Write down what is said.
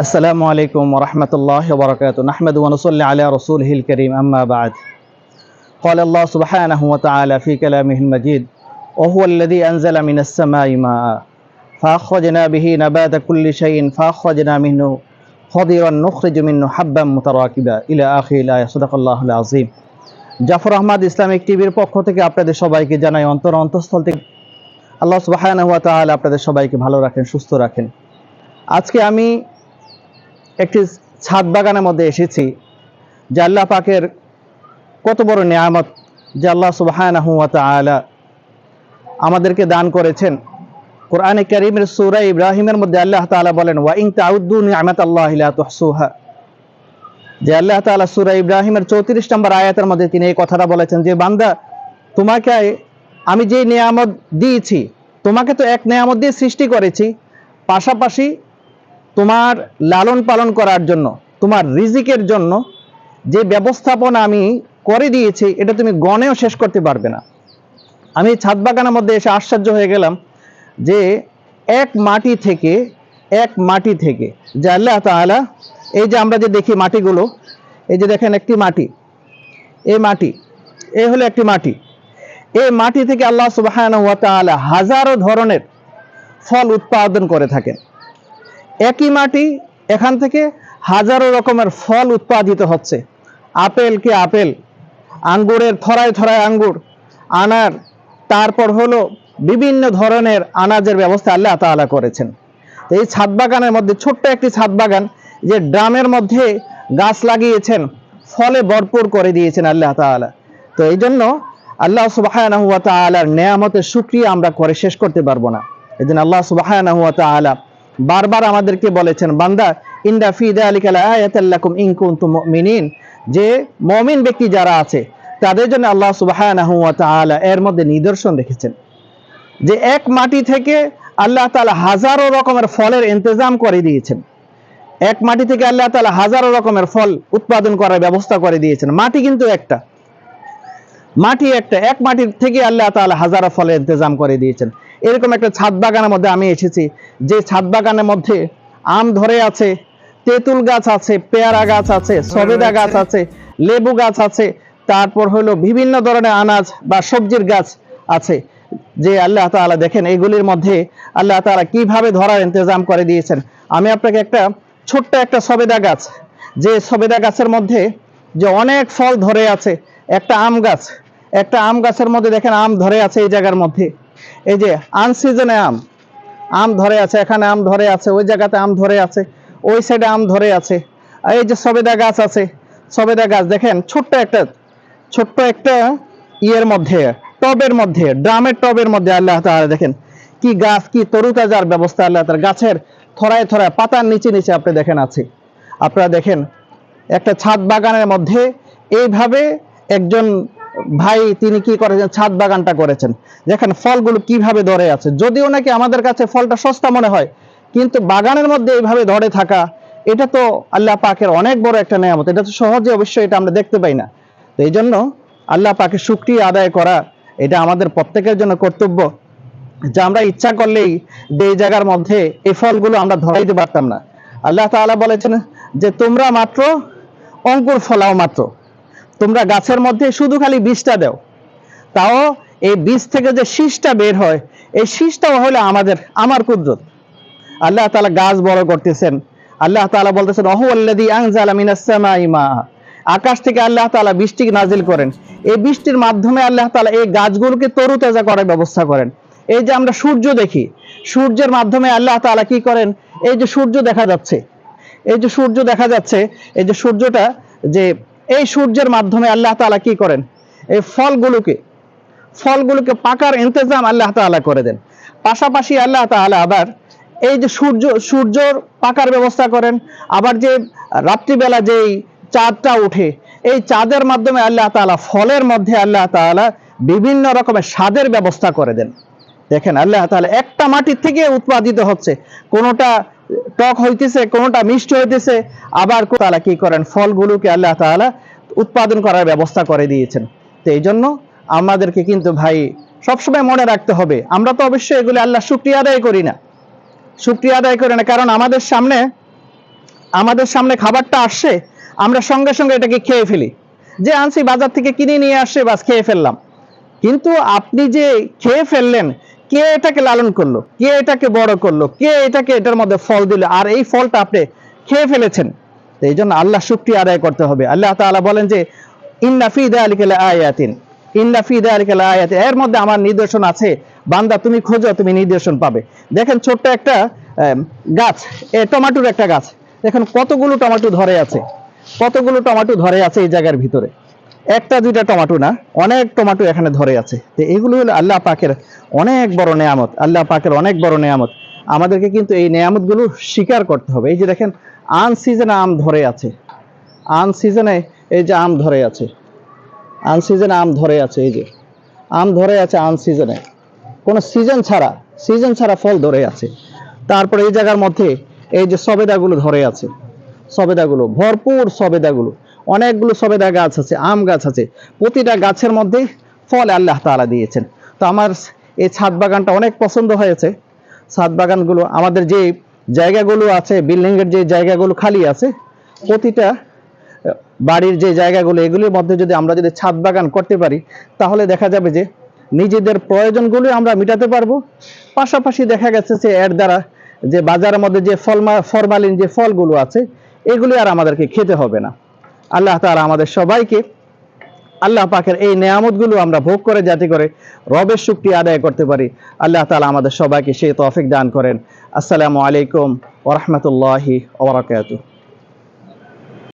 السلام عليكم ورحمة الله وبركاته نحمد ونصلي على رسوله الكريم أما بعد قال الله سبحانه وتعالى في كلامه المجيد وهو الذي أنزل من السماء ماء فأخرجنا به نبات كل شيء فأخرجنا منه خضرا نخرج منه حبا متراكبا إلى آخر الآية صدق الله العظيم Zafar Ahmad Islamic টিভির পক্ষ থেকে আপনাদের সবাইকে জানাই অন্তঃস্থল থেকে আল্লাহ সুবহানাহু ওয়া তাআলা আপনাদের সবাইকে ভালো রাখেন সুস্থ রাখেন। আজকে আমি একটি ছাদ বাগানের মধ্যে এসেছি যে আল্লাহ পাকের কত বড় নিয়ামত যে আল্লাহ সুবহানাহু ওয়া তাআলা আমাদেরকে দান করেছেন। কোরআনে কারীমের সূরা ইব্রাহিমের মধ্যে আল্লাহ তাআলা বলেন ওয়া ইন তাউদ্দু নি'মাতাল্লাহি লা তুহসুহা, যে আল্লাহ তাআলা সূরা ইব্রাহিমের 34 নম্বর আয়াতের মধ্যে তিনি এই কথাটা বলেছেন যে বান্দা, তোমাকে আমি যে নিয়ামত দিয়েছি, তোমাকে তো এক নিয়ামত দিয়ে সৃষ্টি করেছি, পাশাপাশি তোমার লালন পালন করার জন্য, তোমার রিজিকের জন্য যে ব্যবস্থাপনা আমি করে দিয়েছি এটা তুমি গণেও শেষ করতে পারবে না। আমি ছাদ বাগানের মধ্যে এসে আশ্চর্য হয়ে গেলাম যে এক মাটি থেকে যে আল্লাহ তাআলা, এই যে আমরা যে দেখি মাটিগুলো, এই যে দেখেন একটি মাটি, এই হলো একটি মাটি, এই মাটি থেকে আল্লাহ সুবহানাহু ওয়া তাআলা হাজারো ধরনের ফল উৎপাদন করে থাকেন। একই মাটি, এখান থেকে হাজারো রকমের ফল উৎপাদিত হচ্ছে। আপেলকে আপেল, আঙ্গুরের থরায় থরায় আঙ্গুর, আনার, তারপর হলো বিভিন্ন ধরনের আনাজের ব্যবস্থা আল্লাহ তাআলা করেছেন। তো এই ছাদ বাগানের মধ্যে ছোট্ট একটি ছাদ বাগান, যে ড্রামের মধ্যে গাছ লাগিয়েছেন, ফলে ভরপুর করে দিয়েছেন আল্লাহ তাআলা। তো এই জন্য আল্লাহ সুবহানাহু ওয়া তাআলার নেয়ামতের শুকরিয়া আমরা করে শেষ করতে পারবো না। এই জন্য আল্লাহ সুবহানাহু ওয়া তাআলা বারবার আমাদেরকে বলেছেন, বান্দা ইন্না ফি যালিকা লাআয়াতাল লাকুম ইন কুনতুম মুমিনিন, যে মুমিন ব্যক্তি যারা আছে তাদের জন্য আল্লাহ সুবহানাহু ওয়া তাআলা এর মধ্যে নিদর্শন রেখেছেন যে এক মাটি থেকে আল্লাহ তাআলা হাজারো রকমের ফলের ইন্তজাম করে দিয়েছেন। এক মাটি থেকে আল্লাহ তাআলা হাজারো রকমের ফল উৎপাদন করার ব্যবস্থা করে দিয়েছেন। মাটি কিন্তু একটা, এক মাটির থেকে আল্লাহ তাআলা হাজারো ফলের ইন্তজাম করে দিয়েছেন। এরকম একটা ছাদ বাগানের মধ্যে আমি এসেছি, যে ছাদ বাগানের মধ্যে আম ধরে আছে, তেঁতুল গাছ আছে, পেয়ারা গাছ আছে, সবেদা গাছ আছে, লেবু গাছ আছে, তারপর হলো বিভিন্ন ধরনের আনাজ বা সবজির গাছ আছে। যে আল্লাহ তাআলা দেখেন এগুলির মধ্যে আল্লাহ তাআলা কিভাবে ধরার ইন্তজাম করে দিয়েছেন। আমি আপনাকে একটা ছোট্ট একটা সবেদা গাছ, যে সবেদা গাছের মধ্যে যে অনেক ফল ধরে আছে, একটা আম গাছের মধ্যে দেখেন আম ধরে আছে এই জায়গার মধ্যে, এই যে আনসিজনে আম ধরে আছে, এখানে আম ধরে আছে, ওই জায়গাতে আম ধরে আছে, ওই সাইডে আম ধরে আছে। এই যে সবেদা গাছ আছে, সবেদা গাছ দেখেন ছোট্ট একটা ইয়ের মধ্যে, টবের মধ্যে, ড্রামের টবের মধ্যে আল্লাহ তাআলা দেখেন কি গাছ, কি তরুতাজার ব্যবস্থা আল্লাহ তাআলা, গাছের থরায় থরায় পাতার নিচে নিচে আপনি দেখেন আছে। আপনারা দেখেন একটা ছাদ বাগানের মধ্যে এইভাবে একজন ভাই তিনি কি করেছেন, ছাদ বাগানটা করেছেন। দেখেন ফলগুলো কিভাবে ধরে আছে, যদিও নাকি আমাদের কাছে ফলটা সস্তা মনে হয়, কিন্তু বাগানের মধ্যে এইভাবে ধরে থাকা, এটা তো আল্লাহ পাকের অনেক বড় একটা নেয়ামত। এটা তো সহজে অবশ্যই এটা আমরা দেখতে পাই না। তো এই জন্য আল্লাহ পাকের শুকরিয়া আদায় করা এটা আমাদের প্রত্যেকের জন্য কর্তব্য, যে আমরা ইচ্ছা করলেই এই জায়গার মধ্যে এই ফলগুলো আমরা ধরাইতে পারতাম না। আল্লাহ তাআলা বলেছেন যে তোমরা মাত্র অঙ্কুর ফলাও, মাত্র তোমরা গাছের মধ্যে শুধু খালি বীজটা দাও, তাও এই বীজ থেকে যে শীষটা বের হয়, এই শীষটাও হলো আমার কুদরত। আল্লাহ তাআলা গাছ বড় করতেছেন। আল্লাহ তাআলা বলতেছেন ওহুয়াল্লাযী আনজালা মিনাস সামাই মা, আকাশ থেকে আল্লাহ তাআলা বৃষ্টি নাজিল করেন। এই বৃষ্টির মাধ্যমে আল্লাহ তাআলা এই গাছগুলোকে তরুতাজা করার ব্যবস্থা করেন। এই যে আমরা সূর্য দেখি, সূর্যের মাধ্যমে আল্লাহ তাআলা কি করেন, এই যে সূর্য দেখা যাচ্ছে, এই যে সূর্যটা, যে এই সূর্যের মাধ্যমে আল্লাহ তাআলা কি করেন, এই ফলগুলোকে পাকার ইন্তজাম আল্লাহ তাআলা করে দেন। পাশাপাশি আল্লাহ তাআলা আবার এই যে সূর্যর পাকার ব্যবস্থা করেন। আবার যে রাত্রিবেলা যেই চাঁদটা ওঠে, এই চাঁদের মাধ্যমে আল্লাহ তাআলা ফলের মধ্যে আল্লাহ তাআলা বিভিন্ন রকমের স্বাদের ব্যবস্থা করে দেন। দেখেন আল্লাহ তাআলা একটা মাটির থেকে উৎপাদিত হচ্ছে, কোনোটা টক হইতেছে, কোনোটা মিষ্টি হইতেছে, আবার তাআলা কি করেন, ফলগুলোকে আল্লাহ তাআলা উৎপাদন করার ব্যবস্থা করে দিয়েছেন। তো এই জন্য আমাদেরকে কিন্তু ভাই সবসময় মনে রাখতে হবে, আমরা তো অবশ্যই এগুলো আল্লাহ শুকরিয়া আদায় করি না, কারণ আমাদের সামনে আমাদের সামনে খাবারটা আসছে, আমরা সঙ্গে সঙ্গে এটাকে খেয়ে ফেলি, যে আনছি বাজার থেকে কিনে নিয়ে আসছে, বাস খেয়ে ফেললাম। কিন্তু আপনি যে খেয়ে ফেললেন, কে এটাকে লালন করলো, কে এটাকে বড় করলো, কে এটাকে এটার মধ্যে ফল দিল, আর এই ফলটা আপনি খেয়ে ফেলেছেন। তো এই জন্য আল্লাহ শুকরিয়া আদায় করতে হবে। আল্লাহ তাআলা বলেন যে ইন্না ফি যালিকা লাআয়াতিন, ইন্না ফি যালিকা লাআয়াতিন, এর মধ্যে আমার নিদর্শন আছে, বান্দা তুমি খোঁজো, তুমি নিদর্শন পাবে। দেখেন ছোট্ট একটা গাছ, টমেটোর একটা গাছ, দেখেন কতগুলো টমেটো ধরে আছে, কতগুলো টমেটো ধরে আছে এই জায়গার ভিতরে। একটা দুইটা টমেটো না, অনেক টমেটো এখানে ধরে আছে। তো এগুলো হলো আল্লাহ পাকের অনেক বড় নেয়ামত, আল্লাহ পাকের অনেক বড় নেয়ামত। আমাদেরকে কিন্তু এই নেয়ামত গুলো স্বীকার করতে হবে। এই যে দেখেন আনসিজনে আম ধরে আছে, আনসিজনে এই যে আম ধরে আছে, আনসিজনে আম ধরে আছে, এই যে আম ধরে আছে আনসিজনে, কোনো সিজন ছাড়া ফল ধরে আছে। তারপরে এই জায়গার মধ্যে এই যে সবেদাগুলো ধরে আছে, সবেদাগুলো ভরপুর, সবেদাগুলো অনেকগুলো সবেদা গাছ আছে, আম গাছ আছে, প্রতিটা গাছের মধ্যে ফল আল্লাহ তাআলা দিয়েছেন। তো আমার এই ছাদ বাগানটা অনেক পছন্দ হয়েছে। ছাদ বাগানগুলো আমাদের যে জায়গাগুলো আছে, বিল্ডিং এর যে জায়গাগুলো খালি আছে, প্রতিটা বাড়ির যে জায়গাগুলো, এগুলির মধ্যে যদি আমরা যদি ছাদ বাগান করতে পারি, তাহলে দেখা যাবে যে নিজেদের প্রয়োজনগুলো আমরা মেটাতে পারবো। পাশাপাশি দেখা গেছে যে এর দ্বারা যে বাজারের মধ্যে যে ফরমালিন যে ফলগুলো আছে, এগুলি আর আমাদেরকে খেতে হবে না। আল্লাহ তাআলা আমাদের সবাইকে আল্লাহ পাকের এই নেয়ামতগুলো আমরা ভোগ করে যাতে করে রবের শুকরিয়া আদায় করতে পারি, আল্লাহ তাআলা আমাদের সবাইকে সেই তৌফিক দান করেন। আসসালামু আলাইকুম ওয়া রাহমাতুল্লাহি ওয়া বারাকাতুহু।